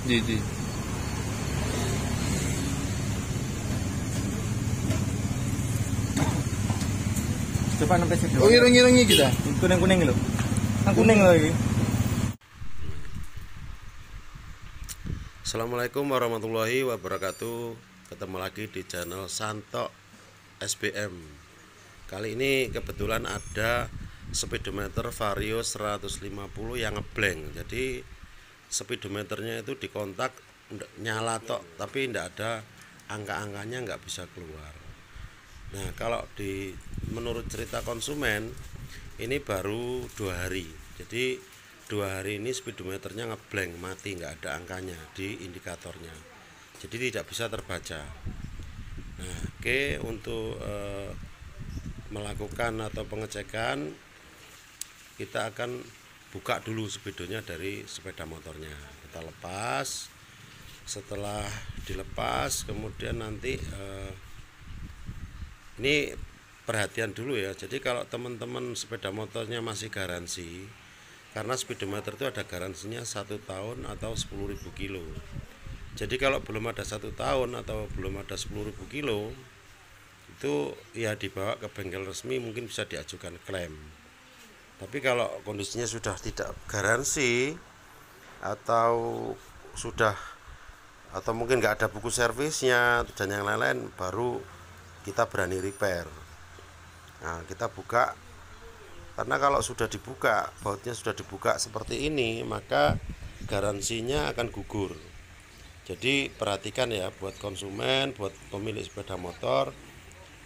Ji ji. Coba sampai situ. Oh, ireng-irengnya kita. Kuning-kuning lho. Yang kuning lagi. Assalamualaikum warahmatullahi wabarakatuh. Ketemu lagi di channel Santo SBM. Kali ini kebetulan ada speedometer Vario 150 yang ngeblank. Jadi speedometernya itu dikontak nyala tok, tapi tidak ada angka-angkanya, nggak bisa keluar. Nah, kalau menurut cerita konsumen ini baru 2 hari. Jadi 2 hari ini speedometernya ngeblank, mati, nggak ada angkanya di indikatornya. Jadi tidak bisa terbaca. Nah, oke, untuk melakukan atau pengecekan, kita akan buka dulu speedonya dari sepeda motornya. Kita lepas. Setelah dilepas, kemudian nanti ini perhatian dulu ya. Jadi kalau teman-teman sepeda motornya masih garansi, karena speedometer itu ada garansinya 1 tahun atau 10.000 kilo. Jadi kalau belum ada 1 tahun atau belum ada 10.000 kilo, itu ya dibawa ke bengkel resmi, mungkin bisa diajukan klaim. Tapi kalau kondisinya sudah tidak garansi atau mungkin nggak ada buku servisnya dan yang lain-lain, baru kita berani repair. Nah, kita buka, karena kalau sudah dibuka, bautnya sudah dibuka seperti ini, maka garansinya akan gugur. Jadi perhatikan ya, buat konsumen, buat pemilik sepeda motor,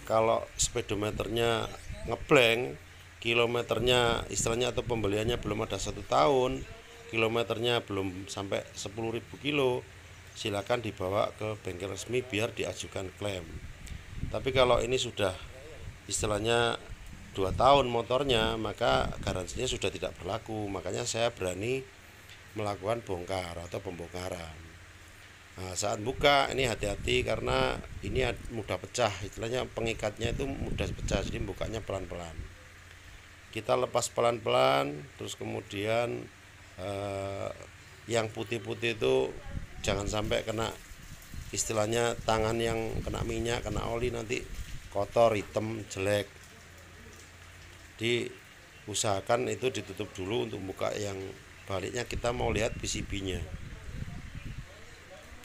kalau speedometernya ngeblank, kilometernya istilahnya atau pembeliannya belum ada 1 tahun, kilometernya belum sampai 10.000 kilo, silakan dibawa ke bengkel resmi biar diajukan klaim. Tapi kalau ini sudah istilahnya 2 tahun motornya, maka garansinya sudah tidak berlaku. Makanya saya berani melakukan bongkar atau pembongkaran. Nah, saat buka ini hati-hati karena ini mudah pecah, istilahnya pengikatnya itu mudah pecah, jadi bukanya pelan-pelan. Kita lepas pelan-pelan, terus kemudian yang putih-putih itu jangan sampai kena, istilahnya tangan yang kena minyak, kena oli, nanti kotor, hitam, jelek. Diusahakan itu ditutup dulu untuk buka yang baliknya. Kita mau lihat PCB-nya.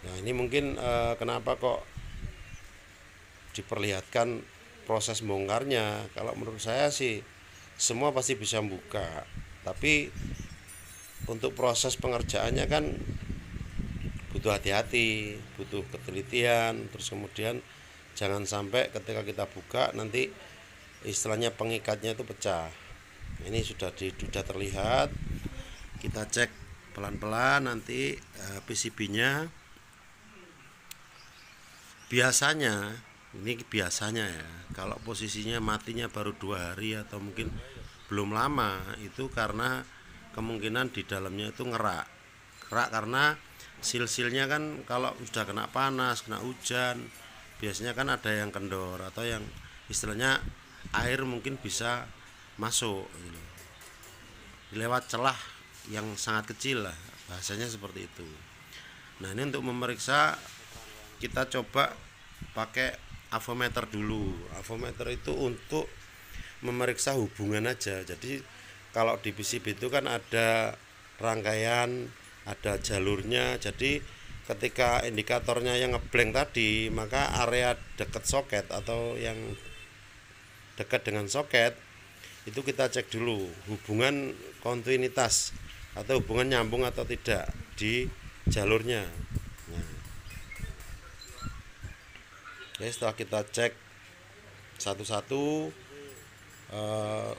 Nah, ini mungkin kenapa kok diperlihatkan proses bongkarnya. Kalau menurut saya sih semua pasti bisa buka, tapi untuk proses pengerjaannya kan butuh hati-hati, butuh ketelitian. Terus kemudian jangan sampai ketika kita buka nanti istilahnya pengikatnya itu pecah. Ini sudah terlihat. Kita cek pelan-pelan nanti PCB-nya. Biasanya ya, kalau posisinya matinya baru 2 hari atau mungkin belum lama, itu karena kemungkinan di dalamnya itu ngerak karena sil-silnya kan kalau sudah kena panas, kena hujan, biasanya kan ada yang kendor atau yang istilahnya air mungkin bisa masuk gitu, lewat celah yang sangat kecil lah, bahasanya seperti itu. Nah, ini untuk memeriksa kita coba pakai avometer dulu. Avometer itu untuk memeriksa hubungan aja. Jadi kalau di PCB itu kan ada rangkaian, ada jalurnya. Jadi ketika indikatornya yang ngeblank tadi, maka area dekat soket atau yang dekat dengan soket itu kita cek dulu hubungan kontinuitas atau hubungan nyambung atau tidak di jalurnya. Nah, oke, setelah kita cek satu-satu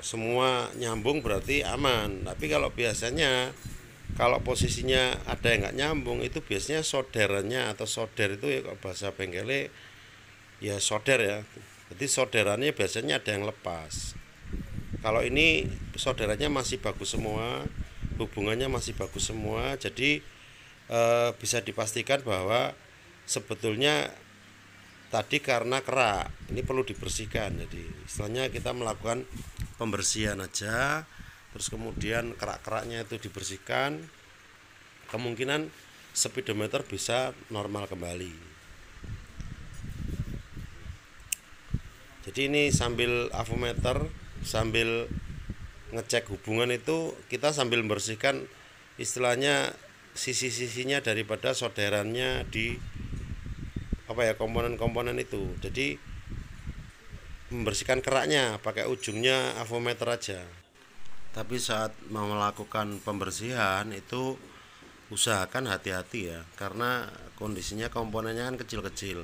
semua nyambung berarti aman. Tapi kalau biasanya kalau posisinya ada yang nggak nyambung, itu biasanya solderannya atau solder itu ya, kalau bahasa bengkelnya ya solder ya. Jadi solderannya biasanya ada yang lepas. Kalau ini solderannya masih bagus semua, hubungannya masih bagus semua, jadi bisa dipastikan bahwa sebetulnya tadi karena kerak, ini perlu dibersihkan. Jadi istilahnya kita melakukan pembersihan aja, terus kemudian kerak-keraknya itu dibersihkan. Kemungkinan speedometer bisa normal kembali. Jadi ini sambil avometer, sambil ngecek hubungan itu kita sambil membersihkan istilahnya sisi-sisinya daripada solderannya di komponen-komponen itu. Jadi membersihkan keraknya pakai ujungnya avometer aja. Tapi saat mau melakukan pembersihan itu usahakan hati-hati ya, karena kondisinya komponennya kan kecil-kecil.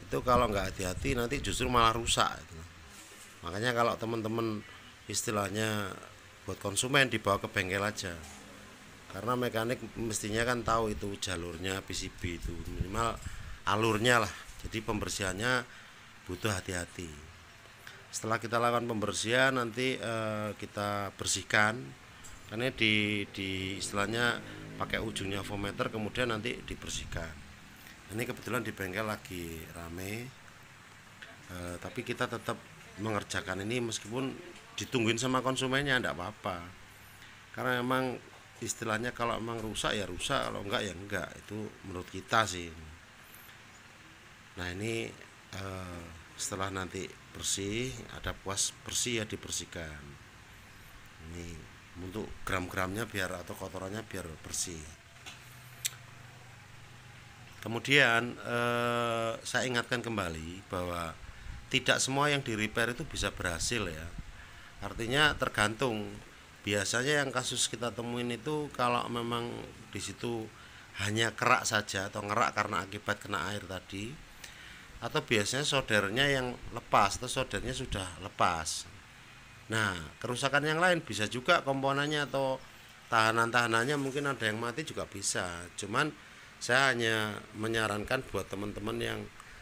Itu kalau nggak hati-hati nanti justru malah rusak gitu. Makanya kalau teman-teman istilahnya buat konsumen dibawa ke bengkel aja, karena mekanik mestinya kan tahu itu jalurnya PCB itu minimal alurnya lah. Jadi pembersihannya butuh hati-hati. Setelah kita lakukan pembersihan nanti kita bersihkan, karena di istilahnya pakai ujungnya avometer, kemudian nanti dibersihkan. Ini kebetulan di bengkel lagi rame, tapi kita tetap mengerjakan ini meskipun ditungguin sama konsumennya, enggak apa-apa, karena memang istilahnya kalau memang rusak ya rusak, kalau enggak ya enggak, itu menurut kita sih. Nah ini setelah nanti bersih, ada puas bersih ya dibersihkan. Ini untuk gram-gramnya biar atau kotorannya biar bersih. Kemudian saya ingatkan kembali bahwa tidak semua yang di repair itu bisa berhasil ya. Artinya tergantung. Biasanya yang kasus kita temuin itu kalau memang di situ hanya kerak saja atau ngerak karena akibat kena air tadi, atau biasanya soldernya yang lepas atau soldernya sudah lepas. Nah, kerusakan yang lain bisa juga komponennya atau tahanan-tahanannya mungkin ada yang mati juga bisa. Cuman saya hanya menyarankan buat teman-teman yang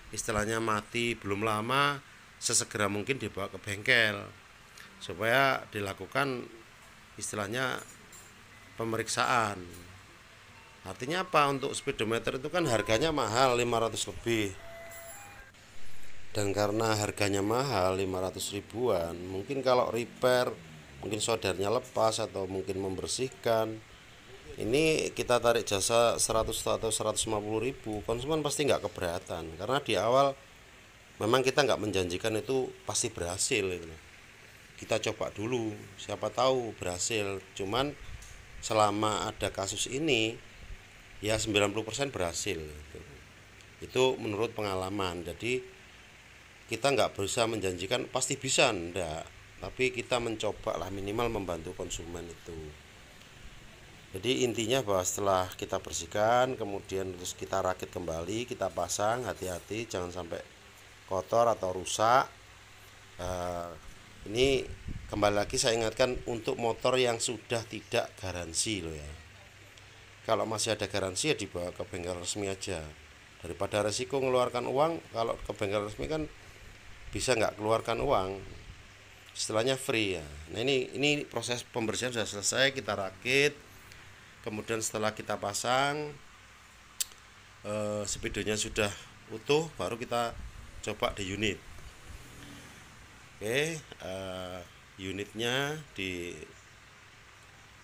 istilahnya mati belum lama, sesegera mungkin dibawa ke bengkel supaya dilakukan istilahnya pemeriksaan. Artinya apa? Untuk speedometer itu kan harganya mahal, 500 lebih. Dan karena harganya mahal 500 ribuan, mungkin kalau repair mungkin soldernya lepas atau mungkin membersihkan, ini kita tarik jasa 100 atau 150 ribu, konsumen pasti nggak keberatan, karena di awal memang kita nggak menjanjikan itu pasti berhasil gitu. Kita coba dulu, siapa tahu berhasil. Cuman selama ada kasus ini ya 90% berhasil gitu. Itu menurut pengalaman. Jadi kita nggak berusaha menjanjikan pasti bisa, enggak, tapi kita mencoba lah minimal membantu konsumen itu. Jadi intinya bahwa setelah kita bersihkan kemudian terus kita rakit kembali, kita pasang, hati-hati jangan sampai kotor atau rusak. Ini kembali lagi saya ingatkan untuk motor yang sudah tidak garansi loh ya. Kalau masih ada garansi ya dibawa ke bengkel resmi aja, daripada resiko ngeluarkan uang. Kalau ke bengkel resmi kan bisa nggak keluarkan uang, istilahnya free ya. Nah ini proses pembersihan sudah selesai, kita rakit, kemudian setelah kita pasang speedonya sudah utuh, baru kita coba di unit. Oke, unitnya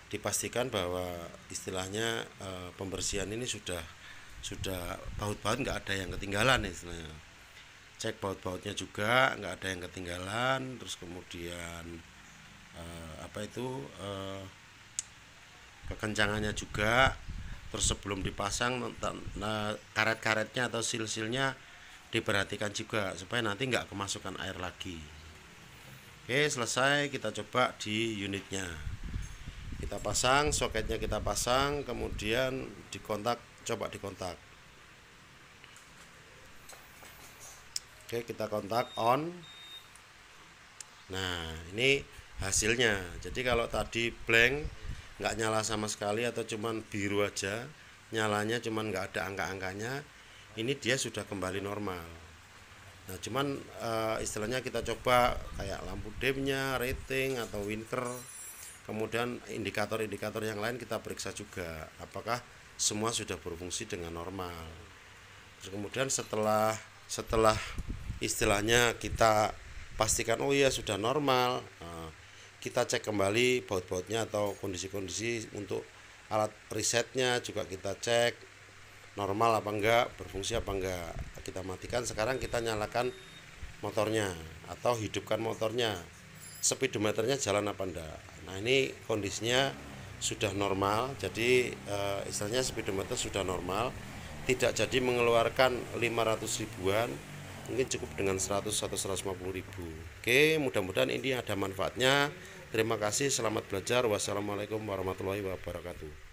dipastikan bahwa istilahnya pembersihan ini sudah baut-baut nggak ada yang ketinggalan istilahnya. Cek baut-bautnya juga nggak ada yang ketinggalan. Terus kemudian kekencangannya juga. Terus sebelum dipasang karet-karetnya atau sil-silnya diperhatikan juga supaya nanti nggak kemasukan air lagi. Oke, selesai, kita coba di unitnya. Kita pasang, soketnya kita pasang, kemudian coba dikontak. Oke, kita kontak on. Nah, ini hasilnya. Jadi kalau tadi blank, nggak nyala sama sekali atau cuman biru aja, nyalanya cuman nggak ada angka-angkanya, ini dia sudah kembali normal. Nah, cuman istilahnya kita coba kayak lampu dimnya, rating atau winker, kemudian indikator-indikator yang lain kita periksa juga apakah semua sudah berfungsi dengan normal. Terus kemudian setelah istilahnya kita pastikan oh iya sudah normal, kita cek kembali baut-bautnya atau kondisi-kondisi untuk alat risetnya juga kita cek normal apa enggak, berfungsi apa enggak. Kita matikan, sekarang kita nyalakan motornya atau hidupkan motornya, speedometernya jalan apa enggak. Nah ini kondisinya sudah normal, jadi istilahnya speedometer sudah normal, tidak jadi mengeluarkan 500 ribuan, mungkin cukup dengan 100 atau 150 ribu. Oke, mudah-mudahan ini ada manfaatnya. Terima kasih, selamat belajar. Wassalamualaikum warahmatullahi wabarakatuh.